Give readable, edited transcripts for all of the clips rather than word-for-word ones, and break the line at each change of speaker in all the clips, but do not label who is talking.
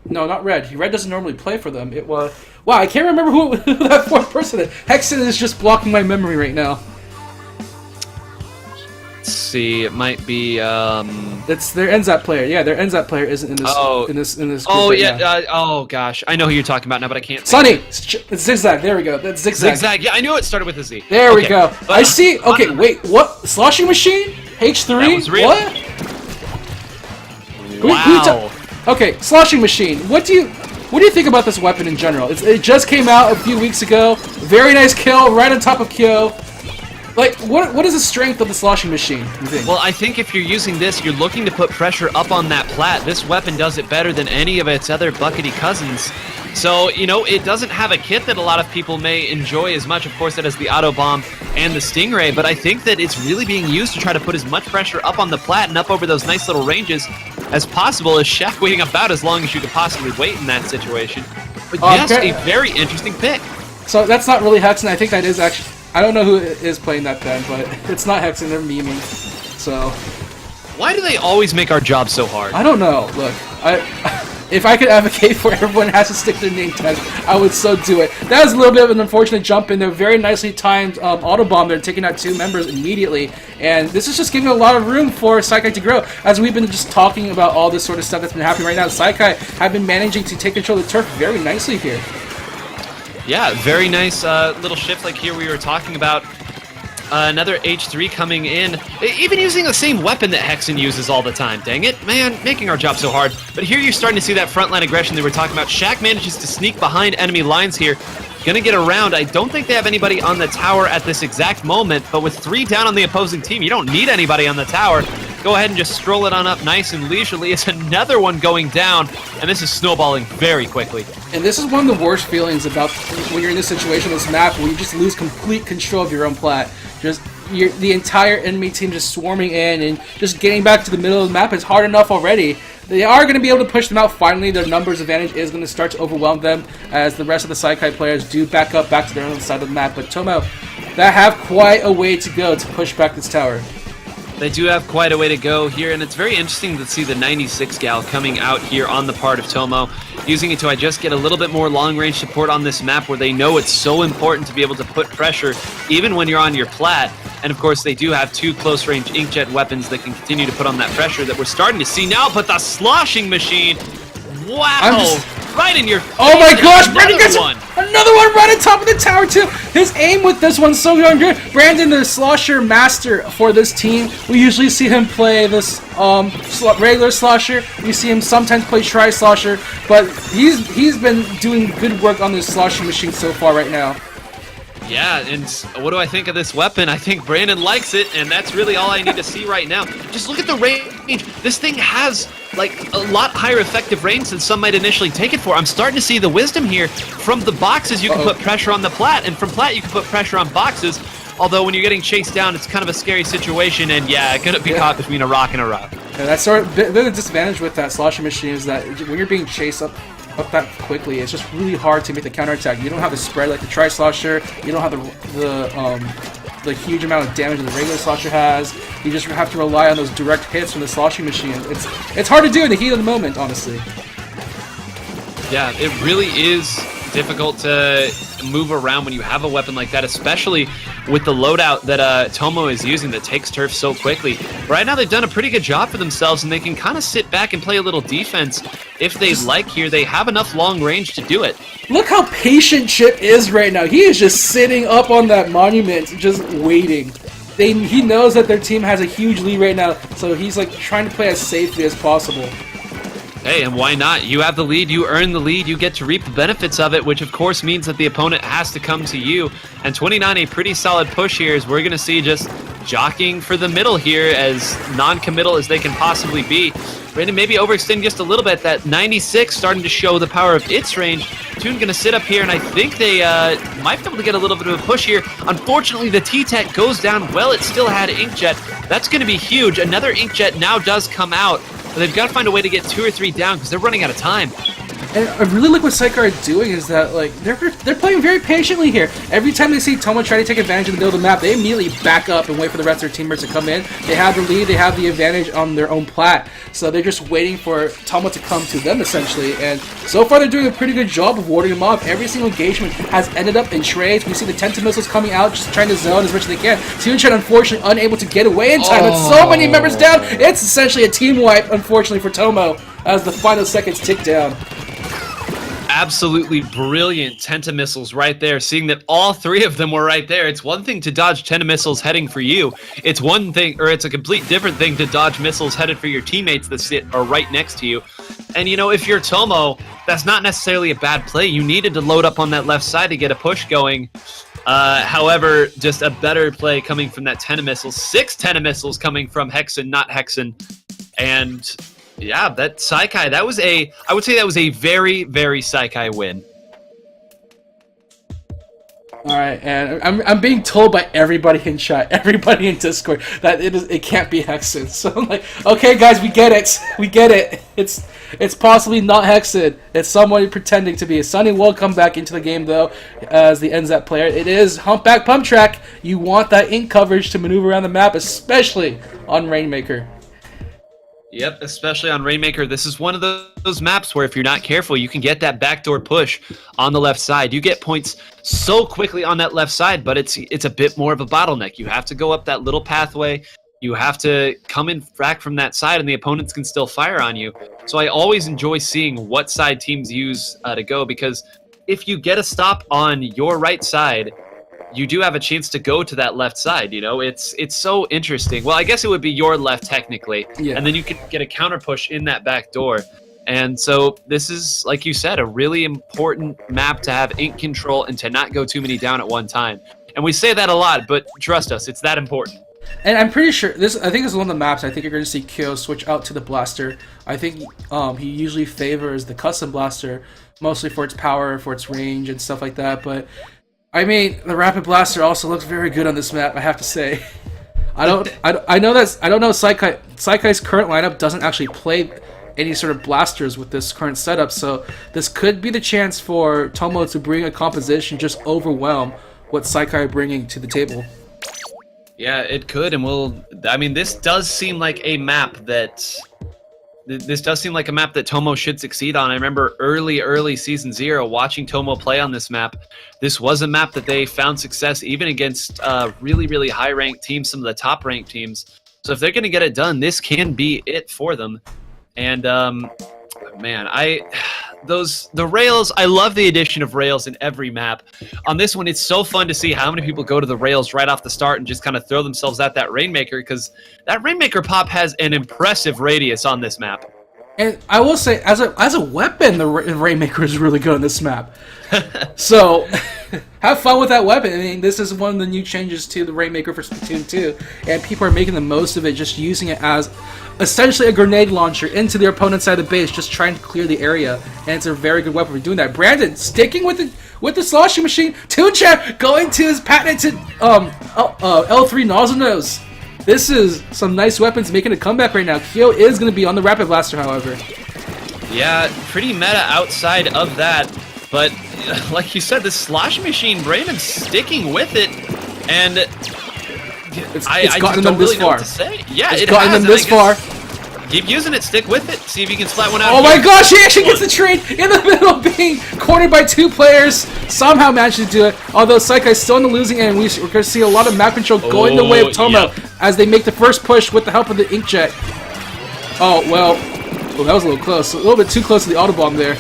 No, not Red. Red doesn't normally play for them. It was... Wow, I can't remember who that fourth person is. Hexen is just blocking my memory right now.
Let's see, it might be
It's their NZAP player. Yeah, their NZAP player isn't in this.
Oh.
In this group
Oh
right
yeah.
now.
Oh gosh, I know who you're talking about now, but I can't.
Sunny. It's Zigzag. There we go. That's Zigzag.
Zigzag. Yeah, I knew it started with a Z.
There we
Okay,
go.
but,
I see. Okay, wait. What? Sloshing machine? H3?
That was real.
What?
Wow.
Okay, sloshing machine. What do you think about this weapon in general? It just came out a few weeks ago. Very nice kill, right on top of Kyo. Like, what is the strength of the sloshing machine, you think?
Well, I think if you're using this, you're looking to put pressure up on that plat. This weapon does it better than any of its other buckety cousins. So, you know, it doesn't have a kit that a lot of people may enjoy as much. Of course, it has the auto bomb and the stingray, but I think that it's really being used to try to put as much pressure up on the plat and up over those nice little ranges as possible, as Chef waiting about as long as you could possibly wait in that situation. But yes, a very interesting pick.
So that's not really Hexen. I think that is actually... I don't know who is playing that then, but it's not Hexen. They're memeing. So...
Why do they always make our job so hard?
I don't know. Look, if I could advocate for everyone has to stick to their name tags, I would so do it. That was a little bit of an unfortunate jump in there. Very nicely timed auto bomb there, taking out 2 members immediately. And this is just giving a lot of room for Saikai to grow. As we've been just talking about all this sort of stuff that's been happening right now, Saikai have been managing to take control of the turf very nicely here.
Yeah, very nice little shift like here we were talking about. Another H3 coming in, even using the same weapon that Hexen uses all the time. Dang it, man, making our job so hard. But here you're starting to see that frontline aggression that we're talking about. Shaq manages to sneak behind enemy lines here. Gonna get around. I don't think they have anybody on the tower at this exact moment, but with 3 down on the opposing team, you don't need anybody on the tower. Go ahead and just stroll it on up nice and leisurely. It's another one going down, and this is snowballing very quickly.
And this is one of the worst feelings about when you're in this situation, this map, where you just lose complete control of your own plat. Just the entire enemy team just swarming in and just getting back to the middle of the map is hard enough already. They are going to be able to push them out finally. Their numbers advantage is going to start to overwhelm them as the rest of the Saikai players do back up back to their own side of the map. But TOMO, that have quite a way to go to push back this tower.
They do have quite a way to go here, and it's very interesting to see the 96 gal coming out here on the part of TOMO, using it to just get a little bit more long-range support on this map where they know it's so important to be able to put pressure even when you're on your plat. And of course, they do have 2 close-range inkjet weapons that can continue to put on that pressure that we're starting to see now, but the sloshing machine, wow! Right in your face.
Oh my gosh, Brandon gets
one.
Another one right on top of the tower too. His aim with this one's so darn good. Brandon, the slosher master for this team. We usually see him play this regular slosher. We see him sometimes play tri-slosher, but he's been doing good work on this sloshing machine so far right now.
Yeah, and what do I think of this weapon? I think Brandon likes it, and that's really all I need to see right now. Just look at the range. This thing has, like, a lot higher effective range than some might initially take it for. I'm starting to see the wisdom here. From the boxes, you can put pressure on the plat, and from plat, you can put pressure on boxes. Although, when you're getting chased down, it's kind of a scary situation, and yeah, it could be caught between a rock and a rock.
Yeah, that's sort of the disadvantage with that sloshing machine is that when you're being chased up that quickly, it's just really hard to make the counterattack. You don't have the spread like the tri-slosher. You don't have the huge amount of damage that the regular slosher has. You just have to rely on those direct hits from the sloshing machine. It's hard to do in the heat of the moment, honestly.
Yeah, it really is difficult to move around when you have a weapon like that, especially with the loadout that TOMO is using that takes turf so quickly. Right now they've done a pretty good job for themselves, and they can kind of sit back and play a little defense if they like here. They have enough long range to do it.
Look how patient Chip is right now. He is just sitting up on that monument, just waiting. He knows that their team has a huge lead right now, so he's like trying to play as safely as possible.
Hey, and why not? You have the lead, you earn the lead, you get to reap the benefits of it, which of course means that the opponent has to come to you. And 29, a pretty solid push here, as we're going to see just jockeying for the middle here, as non-committal as they can possibly be. Brandon maybe overextend just a little bit. That 96 starting to show the power of its range. Toon going to sit up here, and I think they might be able to get a little bit of a push here. Unfortunately, the T-Tech goes down. Well, it still had Inkjet. That's going to be huge. Another Inkjet now does come out. But they've got to find a way to get 2 or 3 down because they're running out of time.
And I really like what Saikai are doing is that like they're playing very patiently here. Every time they see TOMO try to take advantage of the middle of the map, they immediately back up and wait for the rest of their teammates to come in. They have the lead, they have the advantage on their own plat, so they're just waiting for TOMO to come to them essentially. And so far they're doing a pretty good job of warding them off. Every single engagement has ended up in trades. We see the Tenta missiles coming out, just trying to zone as much as they can. Teamchat unfortunately unable to get away in time. With so many members down, it's essentially a team wipe, unfortunately for TOMO, as the final seconds tick down.
Absolutely brilliant Tenta missiles right there. Seeing that all three of them were right there. It's one thing to dodge Tenta missiles heading for you. It's one thing, or it's a complete different thing to dodge missiles headed for your teammates that sit or right next to you. And you know, if you're TOMO, that's not necessarily a bad play. You needed to load up on that left side to get a push going. However, just a better play coming from that Tenta missile. 6 Tenta missiles coming from Hexen, not Hexen. And yeah, that Saikai, I would say that was a very, very Saikai win.
Alright, and I'm being told by everybody in chat, everybody in Discord, that it can't be Hexen. So I'm like, okay guys, we get it. It's possibly not Hexen. It's someone pretending to be. Sunny will come back into the game though, as the NZAP player. It is Humpback Pump Track. You want that ink coverage to maneuver around the map, especially on Rainmaker.
Yep, especially on Rainmaker. This is one of those maps where if you're not careful, you can get that backdoor push on the left side. You get points so quickly on that left side, but it's a bit more of a bottleneck. You have to go up that little pathway. You have to come in back from that side, and the opponents can still fire on you. So I always enjoy seeing what side teams use to go, because if you get a stop on your right side, you do have a chance to go to that left side. You know, it's so interesting. Well, I guess it would be your left technically, yeah. And then you can get a counter push in that back door. And so this is, like you said, a really important map to have ink control and to not go too many down at one time. And we say that a lot, but trust us, it's that important.
And I'm pretty sure I think this is one of the maps I think you're going to see Kyo switch out to the blaster. I think he usually favors the custom blaster, mostly for its power, for its range, and stuff like that. But I mean, the Rapid Blaster also looks very good on this map, I have to say. I know Saikai's current lineup doesn't actually play any sort of blasters with this current setup, so this could be the chance for TOMO to bring a composition, just overwhelm what Saikai are bringing to the table.
Yeah, it could, and I mean, this does seem like a map that TOMO should succeed on. I remember early Season 0 watching TOMO play on this map. This was a map that they found success even against really, really high-ranked teams, some of the top-ranked teams. So if they're going to get it done, this can be it for them. And, man, the rails, I love the addition of rails in every map. On this one, it's so fun to see how many people go to the rails right off the start and just kind of throw themselves at that Rainmaker, because that Rainmaker pop has an impressive radius on this map.
And I will say, as a weapon, the Rainmaker is really good on this map. So, have fun with that weapon. I mean, this is one of the new changes to the Rainmaker for Splatoon 2, and people are making the most of it, just using it as essentially a grenade launcher into their opponent's side of the base, just trying to clear the area, and it's a very good weapon for doing that. Brandon sticking with the sloshing machine. ToonChat going to his patented L3 nozzle nose. This is some nice weapons making a comeback right now. Kyo is going to be on the Rapid Blaster, however.
Yeah, pretty meta outside of that, but like you said, the sloshing machine, Brandon's sticking with it, and
it's
I
gotten
just
them
don't
this
really know
far.
what to say. Yeah,
it's gotten them this far.
Keep using it, stick with it, see if you can splat one out.
Oh my gosh, he actually gets the trade in the middle, being cornered by 2 players. Somehow managed to do it, although Saikai's still in the losing end. We're going to see a lot of map control going the way of TOMO as they make the first push with the help of the Inkjet. Oh, well, that was a little close. A little bit too close to the Autobomb there.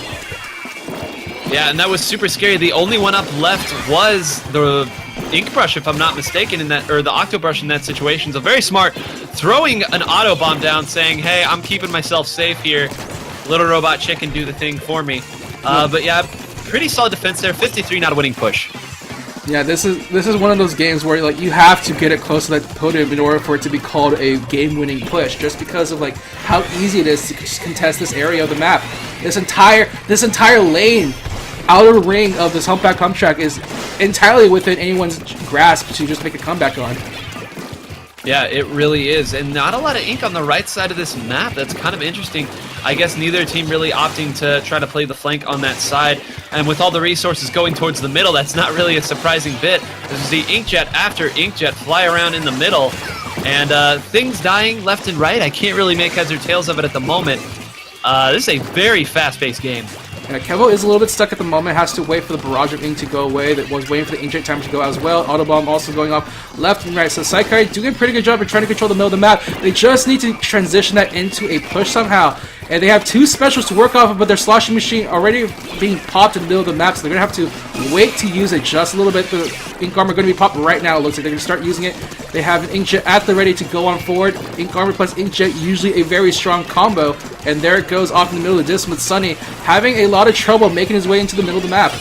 Yeah, and that was super scary. The only one up left was the Ink Brush, if I'm not mistaken, or the Octo Brush in that situation. So very smart, throwing an auto bomb down, saying, "Hey, I'm keeping myself safe here. Little robot chicken, do the thing for me." But yeah, pretty solid defense there. 53, not a winning push.
Yeah, this is one of those games where like you have to get it close to that podium in order for it to be called a game-winning push, just because of like how easy it is to just contest this area of the map. This entire lane, outer ring of this Humpback Pump Track is entirely within anyone's grasp to just make a comeback on.
Yeah, it really is, and not a lot of ink on the right side of this map. That's kind of interesting. I guess neither team really opting to try to play the flank on that side, and with all the resources going towards the middle, that's not really a surprising bit. This is the Inkjet after Inkjet fly around in the middle, and things dying left and right. I can't really make heads or tails of it at the moment. This is a very fast-paced game.
Yeah, Kevo is a little bit stuck at the moment, has to wait for the barrage of ink to go away. That was waiting for the inkjet timer to go out as well. Autobomb also going off left and right. So Saikai doing a pretty good job of trying to control the middle of the map. They just need to transition that into a push somehow. And they have two specials to work off of, but their sloshing machine already being popped in the middle of the map, so they're going to have to wait to use it just a little bit. The ink armor going to be popped right now. It looks like they're going to start using it. They have an inkjet at the ready to go on forward. Ink armor plus inkjet, usually a very strong combo. And there it goes off in the middle of the distance with Sunny, having a lot of trouble making his way into the middle of the map.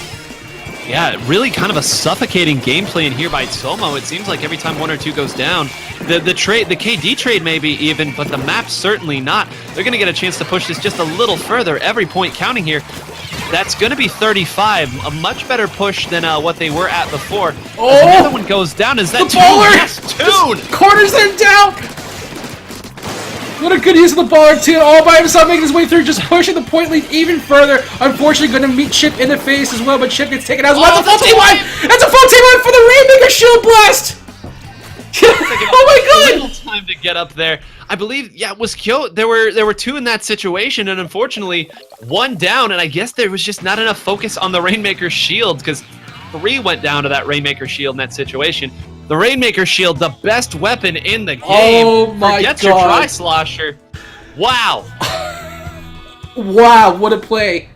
Yeah, really kind of a suffocating gameplay in here by TOMO. It seems like every time one or two goes down, the KD trade maybe even, but the map certainly not. They're going to get a chance to push this just a little further. Every point counting here. That's going to be 35. A much better push than what they were at before.
Oh!
As another one goes down. Is that
the baller?
Yes, Toon!
Corners them down! What a good use of the baller, too. All by himself, making his way through, just pushing the point lead even further. Unfortunately, going to meet Chip in the face as well, but Chip gets taken out as well. That's a full team wipe! That's a full team wipe for the Rainmaker Shield Blast! Oh my god!
Little time to get up there. I believe, yeah, it was Kyo. There were two in that situation, and unfortunately, one down, and I guess there was just not enough focus on the Rainmaker Shield, because 3 went down to that Rainmaker Shield in that situation. The Rainmaker Shield, the best weapon in the game.
Oh my
Forgets
god.
your Tri-Slosher. Wow.
Wow, what a play.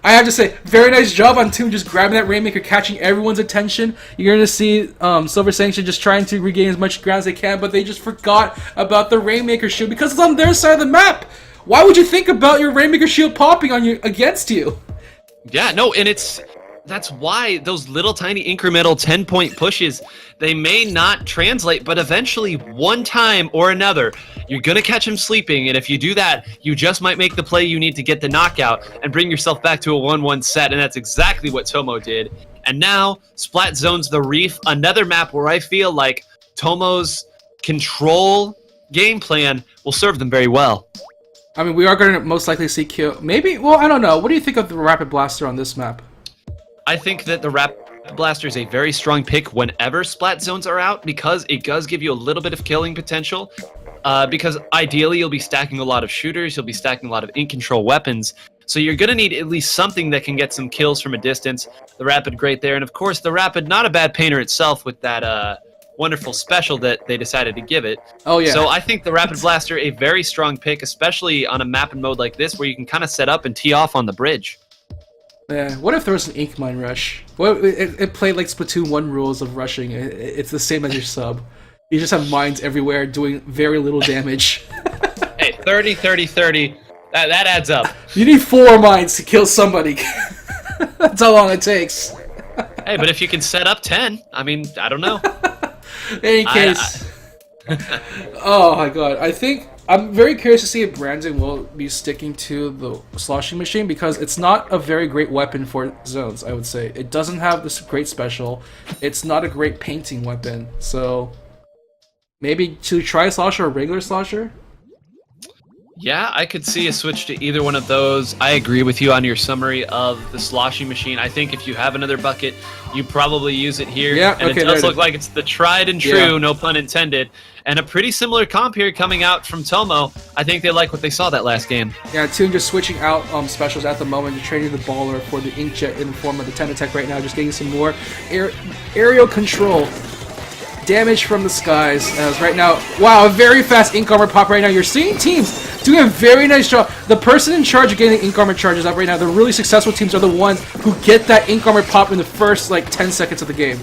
I have to say, very nice job on Toon just grabbing that Rainmaker, catching everyone's attention. You're going to see Silver Sanction just trying to regain as much ground as they can, but they just forgot about the Rainmaker Shield because it's on their side of the map. Why would you think about your Rainmaker Shield popping on you against you?
Yeah, no, and that's why those little tiny incremental 10-point pushes, they may not translate, but eventually one time or another, you're going to catch him sleeping, and if you do that, you just might make the play you need to get the knockout and bring yourself back to a 1-1 set, and that's exactly what TOMO did. And now, Splat Zone's the Reef, another map where I feel like TOMO's control game plan will serve them very well.
I mean, we are going to most likely see Kyo. Maybe, well, I don't know. What do you think of the Rapid Blaster on this map?
I think that the Rapid Blaster is a very strong pick whenever Splat Zones are out because it does give you a little bit of killing potential. Because ideally you'll be stacking a lot of shooters, you'll be stacking a lot of ink control weapons, so you're going to need at least something that can get some kills from a distance. The Rapid great there, and of course the Rapid not a bad painter itself with that wonderful special that they decided to give it.
Oh yeah.
So I think the Rapid Blaster a very strong pick, especially on a map and mode like this where you can kind of set up and tee off on the bridge.
Yeah, what if there was an Ink Mine rush? What it played like Splatoon 1 rules of rushing. It's the same as your sub. You just have mines everywhere doing very little damage.
Hey, 30, 30, 30. That adds up.
You need 4 mines to kill somebody. That's how long it takes.
Hey, but if you can set up 10, I mean, I don't know.
In any case. Oh my god. I think I'm very curious to see if Brandon will be sticking to the sloshing machine because it's not a very great weapon for zones, I would say. It doesn't have this great special. It's not a great painting weapon. So maybe to try a slosher or a regular slosher?
Yeah, I could see a switch to either one of those. I agree with you on your summary of the sloshing machine. I think if you have another bucket, you probably use it here.
Yeah,
and
okay,
it does look like it's the tried and true, no pun intended. And a pretty similar comp here coming out from TOMO. I think they like what they saw that last game.
Yeah, Toon just switching out specials at the moment, just trading the baller for the Inkjet in the form of the 10 attack right now, just getting some more aerial control. Damage from the skies, as right now, wow, a very fast ink armor pop right now. You're seeing teams doing a very nice job. The person in charge of getting the ink armor charges up right now, the really successful teams are the ones who get that ink armor pop in the first, like, 10 seconds of the game.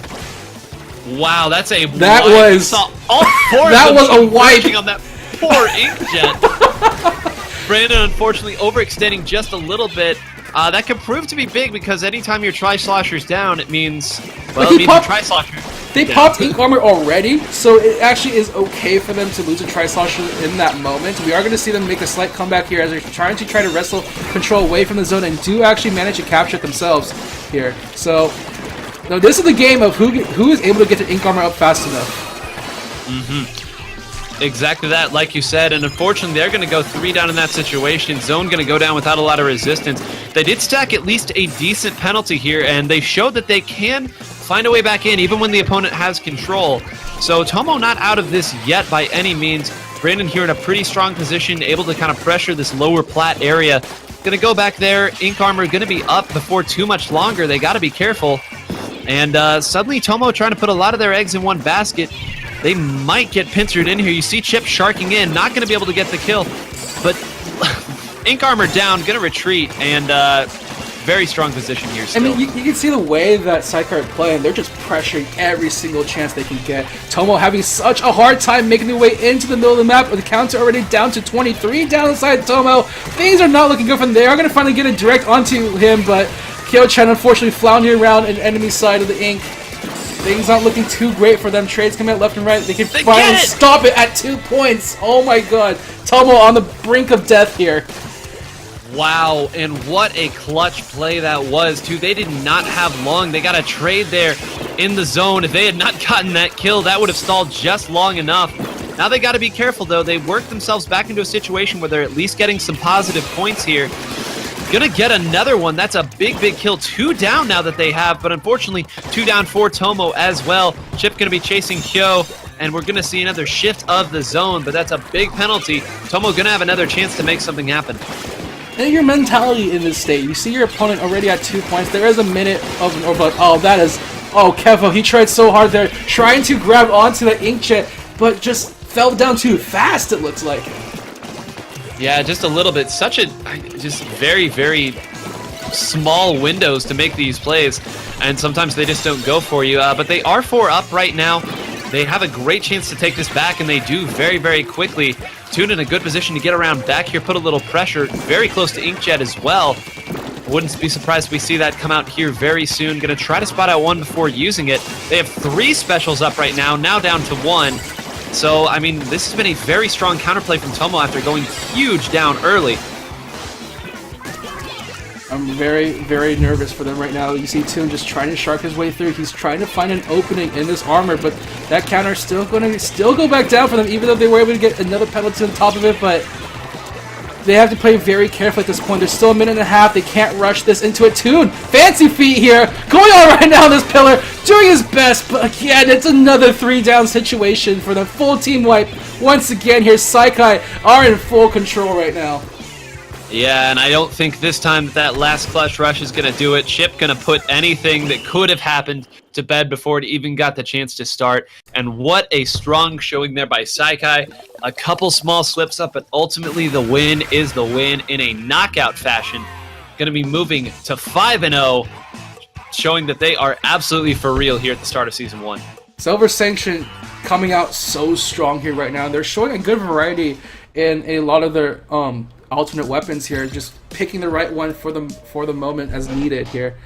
Wow, that's a
that
wipe.
was
Saw all 4
that
of them
was a wipe
on that poor Inkjet. Brandon, unfortunately, overextending just a little bit. That could prove to be big because anytime your Tri-Slosher's down, it means, well, it means your Tri-Slosher.
They popped ink armor already, so it actually is okay for them to lose a Tri-Slosher in that moment. We are going to see them make a slight comeback here as they're trying to wrestle control away from the zone and do actually manage to capture it themselves here. So, now this is the game of who is able to get the ink armor up fast enough.
Exactly that, like you said, and unfortunately they're going to go 3 down in that situation. Zone going to go down without a lot of resistance. They did stack at least a decent penalty here, and they showed that they can find a way back in even when the opponent has control. So TOMO not out of this yet by any means. Brandon here in a pretty strong position, able to kind of pressure this lower plat area. Going to go back there. Ink Armor going to be up before too much longer. They got to be careful. And suddenly TOMO trying to put a lot of their eggs in one basket. They might get pincered in here. You see Chip sharking in, not going to be able to get the kill. But Ink Armor down, going to retreat, and very strong position here still.
I mean, you can see the way that Saikai are playing. They're just pressuring every single chance they can get. TOMO having such a hard time making their way into the middle of the map, with the counter already down to 23 down inside TOMO. Things are not looking good for them. They are going to finally get it direct onto him, but Kyo-chan unfortunately floundering around an enemy side of the Ink. Things not looking too great for them. Trades come out left and right. They can finally stop it at 2 points. Oh my god. TOMO on the brink of death here.
Wow, and what a clutch play that was, too. They did not have long. They got a trade there in the zone. If they had not gotten that kill, that would have stalled just long enough. Now they got to be careful, though. They worked themselves back into a situation where they're at least getting some positive points here. Gonna get another one. That's a big kill. 2 down now that they have, but unfortunately 2 down for TOMO as well. Chip gonna be chasing Kyo, and we're gonna see another shift of the zone, but that's a big penalty. TOMO gonna have another chance to make something happen.
And your mentality in this state, you see your opponent already at 2 points. There is a minute of an overload. Oh, that is... Oh, Kevo, he tried so hard there, trying to grab onto the inkjet, but just fell down too fast, it looks like.
Yeah, just a little bit. Such a... just very small windows to make these plays, and sometimes they just don't go for you. But they are 4 up right now. They have a great chance to take this back, and they do very quickly. Tune in a good position to get around back here, put a little pressure, very close to Inkjet as well. Wouldn't be surprised if we see that come out here very soon. Gonna try to spot out one before using it. They have 3 specials up right now down to 1. So, I mean, this has been a very strong counterplay from TOMO after going huge down early.
I'm very nervous for them right now. You see Toon just trying to shark his way through. He's trying to find an opening in this armor, but that counter is still going to go back down for them, even though they were able to get another penalty on top of it. But they have to play very carefully at this point. There's still a minute and a half. They can't rush this into a Toon. Fancy feet here, going on right now on this pillar, doing his best. But again, it's another 3 down situation for the full team wipe. Once again, here Saikai are in full control right now.
Yeah, and I don't think this time that last clutch rush is going to do it. Chip going to put anything that could have happened to bed before it even got the chance to start. And what a strong showing there by Saikai. A couple small slips up, but ultimately the win is the win in a knockout fashion. Going to be moving to 5-0, showing that they are absolutely for real here at the start of Season 1.
Silver Sanction coming out so strong here right now. They're showing a good variety in a lot of their alternate weapons here, just picking the right one for the moment as needed here.